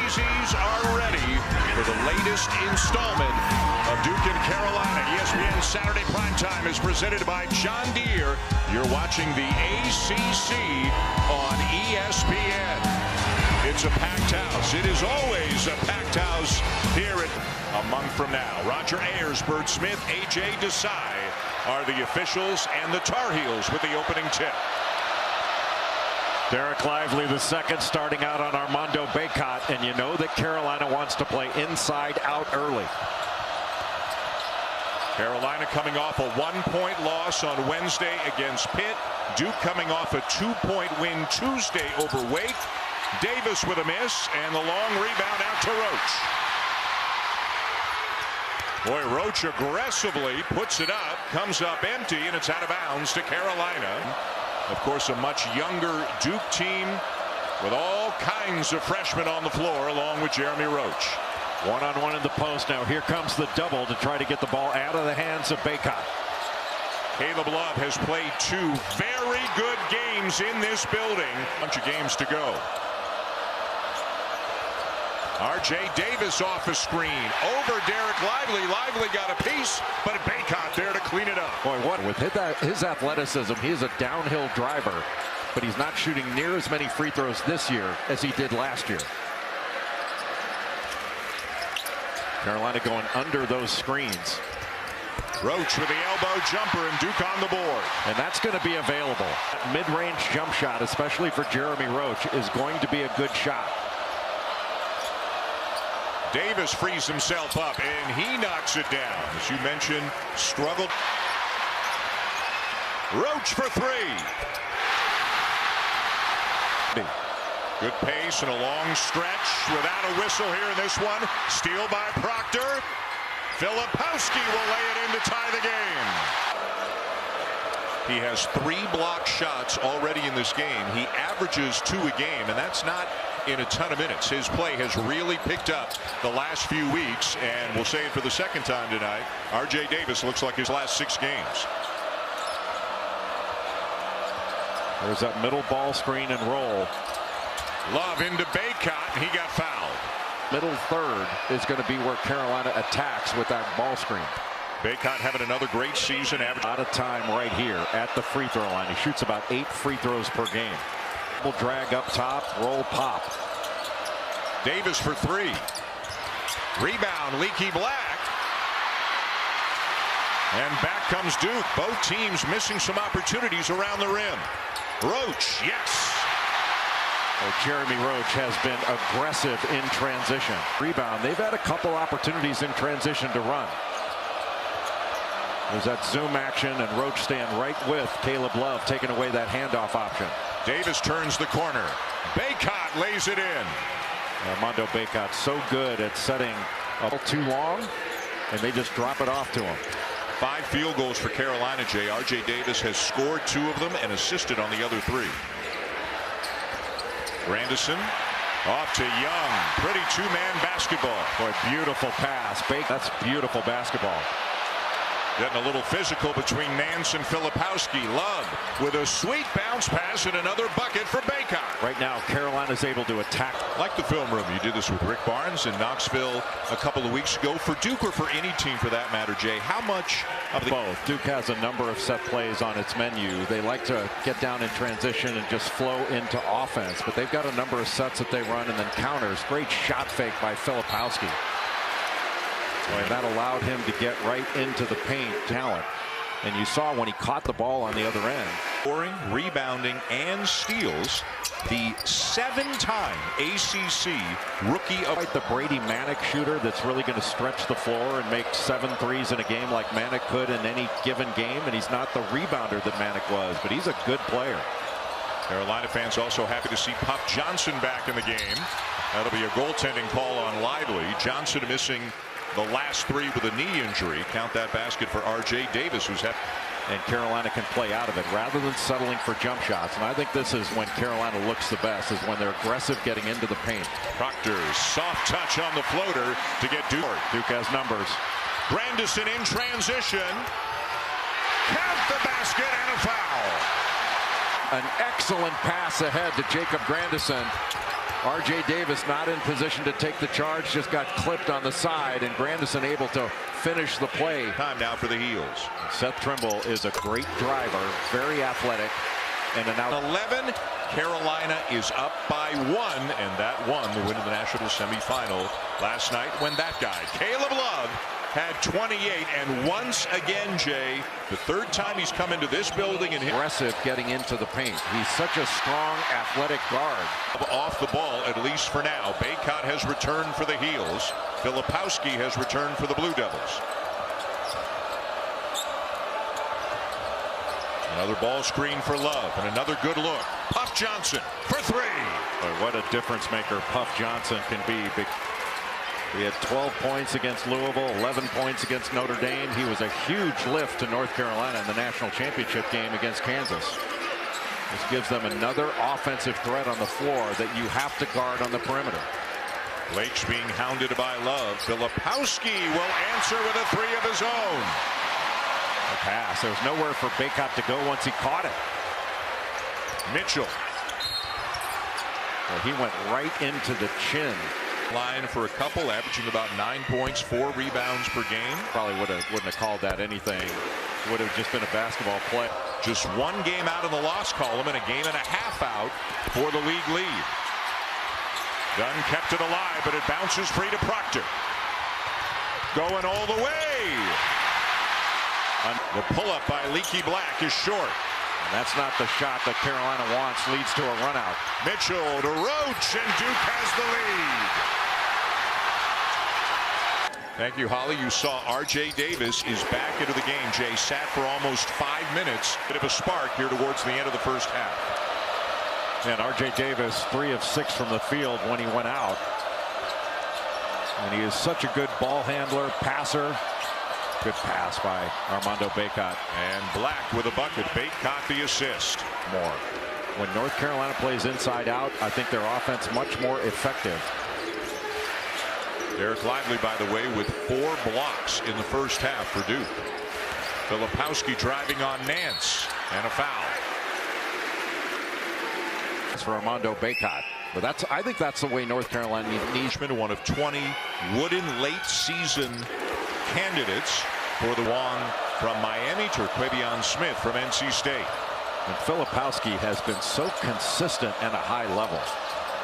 crazies are ready for the latest installment of Duke and Carolina. ESPN Saturday Primetime is presented by John Deere. You're watching the ACC on ESPN. It's a packed house. It is always a packed house here at a month from now. Roger Ayers, Bert Smith, A.J. Desai are the officials, and the Tar Heels with the opening tip. Derek Lively the second, starting out on Armando Bacot, and you know that Carolina wants to play inside out early. Carolina coming off a 1-point loss on Wednesday against Pitt. Duke coming off a 2-point win Tuesday over Wake. Davis with a miss, and the long rebound out to Roach. Boy, Roach aggressively puts it up, comes up empty, and it's out of bounds to Carolina. Of course, a much younger Duke team with all kinds of freshmen on the floor, along with Jeremy Roach. One-on-one in the post now. Here comes the double to try to get the ball out of the hands of Bacot. Caleb Love has played 2 very good games in this building. Bunch of games to go. R.J. Davis off a screen. Over Derek Lively. Lively got a piece, but Bacot there to clean it up. Boy, what with his athleticism, he's a downhill driver, but he's not shooting near as many free throws this year as he did last year. Carolina going under those screens. Roach with the elbow jumper, and Duke on the board. And that's going to be available. Mid-range jump shot, especially for Jeremy Roach, is going to be a good shot. Davis frees himself up, and he knocks it down. As you mentioned, struggled. Roach for 3. Good pace and a long stretch without a whistle here in this one. Steal by Proctor. Filipowski will lay it in to tie the game. He has 3 blocked shots already in this game. He averages 2 a game, and that's not in a ton of minutes. His play has really picked up the last few weeks, and we'll say it for the second time tonight. R.J. Davis looks like his last 6 games. There's that middle ball screen and roll. Love into Bacot, and he got fouled. Middle third is going to be where Carolina attacks with that ball screen. Bacot having another great season. Average out of time right here at the free throw line. He shoots about 8 free throws per game. Double drag up top, roll pop. Davis for 3. Rebound, Leaky Black. And back comes Duke. Both teams missing some opportunities around the rim. Roach, yes. Well, Jeremy Roach has been aggressive in transition. Rebound. They've had a couple opportunities in transition to run. There's that zoom action, and Roach staying right with Caleb Love, taking away that handoff option. Davis turns the corner. Bacot lays it in. Armando Bacot so good at setting up too long, and they just drop it off to him. 5 field goals for Carolina, Jay. R.J. Davis has scored 2 of them and assisted on the other 3. Grandison off to Young. Pretty 2-man basketball. Boy, beautiful pass. That's beautiful basketball. Getting a little physical between Nance and Filipowski. Love with a sweet bounce pass and another bucket for Bacot. Right now, Carolina's able to attack. Like the film room, you did this with Rick Barnes in Knoxville a couple of weeks ago. For Duke, or for any team for that matter, Jay, how much of the... Both. Duke has a number of set plays on its menu. They like to get down in transition and just flow into offense, but they've got a number of sets that they run and then counters. Great shot fake by Filipowski. And that allowed him to get right into the paint. Talent. And you saw when he caught the ball on the other end. Scoring, rebounding, and steals. The 7-time ACC rookie of the Brady Manick shooter that's really going to stretch the floor and make 7 threes in a game like Manick could in any given game. And he's not the rebounder that Manick was, but he's a good player. Carolina fans also happy to see Pop Johnson back in the game. That'll be a goaltending call on Lively. Johnson missing the last 3 with a knee injury. Count that basket for R.J. Davis, who's had. And Carolina can play out of it rather than settling for jump shots. And I think this is when Carolina looks the best, is when they're aggressive getting into the paint. Proctor's soft touch on the floater to get Duke. Duke has numbers. Grandison in transition. Count the basket and a foul. An excellent pass ahead to Jacob Grandison. R.J. Davis not in position to take the charge, just got clipped on the side, and Grandison able to finish the play. Time now for the Heels. Seth Trimble is a great driver, very athletic, and an out. 11. Carolina is up by 1, and that won the win of the national semifinal last night when that guy, Caleb Love, had 28. And once again, Jay, the third time he's come into this building and aggressive getting into the paint. He's such a strong, athletic guard. Off the ball, at least for now. Baycott has returned for the Heels. Filipowski has returned for the Blue Devils. Another ball screen for Love, and another good look. Puff Johnson for 3. Boy, what a difference maker Puff Johnson can be. He had 12 points against Louisville, 11 points against Notre Dame. He was a huge lift to North Carolina in the national championship game against Kansas. This gives them another offensive threat on the floor that you have to guard on the perimeter. Blake's being hounded by Love. Filipowski will answer with a 3 of his own. The pass. There was nowhere for Baycott to go once he caught it. Mitchell. Well, he went right into the chin. Line for a couple, averaging about 9 points, 4 rebounds per game. Probably wouldn't have called that anything. Would have just been a basketball play. Just 1 game out of the loss column and a game and a half out for the league lead. Dunn kept it alive, but it bounces free to Proctor. Going all the way. The pull-up by Leaky Black is short. And that's not the shot that Carolina wants. Leads to a run out. Mitchell to Roach, and Duke has the lead. Thank you, Holly. You saw R.J. Davis is back into the game. Jay sat for almost 5 minutes. Bit of a spark here towards the end of the first half. And R.J. Davis 3 of 6 from the field when he went out. And he is such a good ball handler, passer. Good pass by Armando Baycott. And Black with a bucket. Baycott the assist. More. When North Carolina plays inside out, I think their offense much more effective. Derek Lively, by the way, with 4 blocks in the first half for Duke. Filipowski driving on Nance, and a foul. That's for Armando Baycott. But I think that's the way North Carolina needs. One of 20 Wooden late season candidates for the Wong from Miami. Terquavion Smith from NC State. And Filipowski has been so consistent at a high level.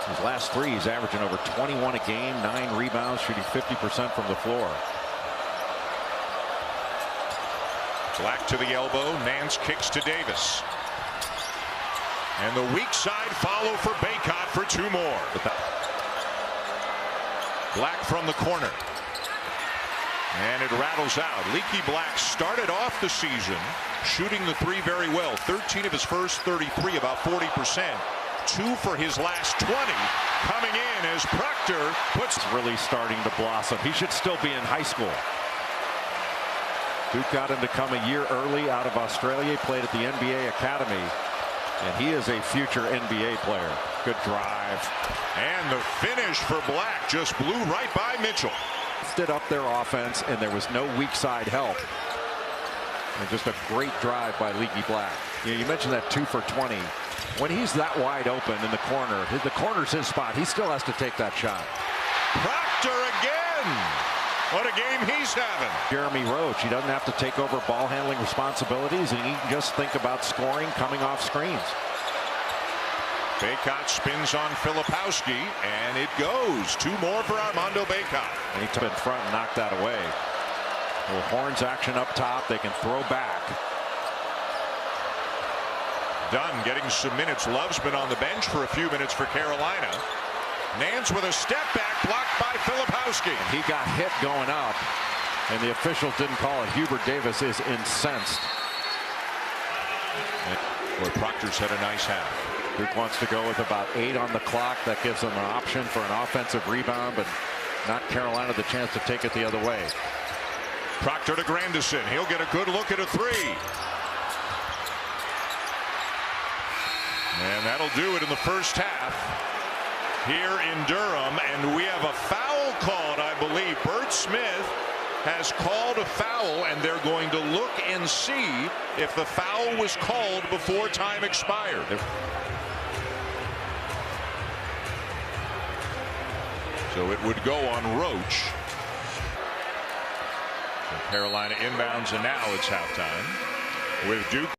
His last 3, he's averaging over 21 a game, 9 rebounds, shooting 50% from the floor. Black to the elbow. Nance kicks to Davis. And the weak side follow for Baycott for 2 more. Black from the corner. And it rattles out. Leaky Black started off the season shooting the 3 very well. 13 of his first 33, about 40%. 2 for his last 20. Coming in as Proctor puts. It's really starting to blossom. He should still be in high school. Duke got him to come a year early out of Australia. He played at the NBA Academy. And he is a future NBA player. Good drive. And the finish for Black just blew right by Mitchell. Lifted up their offense, and there was no weak side help. And just a great drive by Leaky Black. You mentioned that 2 for 20. When he's that wide open in the corner's his spot. He still has to take that shot. Proctor again. What a game he's having. Jeremy Roach, he doesn't have to take over ball handling responsibilities, and he can just think about scoring coming off screens. Baycott spins on Filipowski, and it goes. 2 more for Armando Baycott. And he took in front and knocked that away. Well, Horns action up top. They can throw back. Dunn getting some minutes. Love's been on the bench for a few minutes for Carolina. Nance with a step back blocked by Filipowski. He got hit going up, and the officials didn't call it. Hubert Davis is incensed. Boy, Proctor's had a nice half. Duke wants to go with about 8 on the clock. That gives them an option for an offensive rebound, but not Carolina the chance to take it the other way. Proctor to Grandison. He'll get a good look at a 3. And that'll do it in the first half here in Durham. And we have a foul called, I believe. Bert Smith has called a foul, and they're going to look and see if the foul was called before time expired. So it would go on Roach. So Carolina inbounds, and now it's halftime with Duke.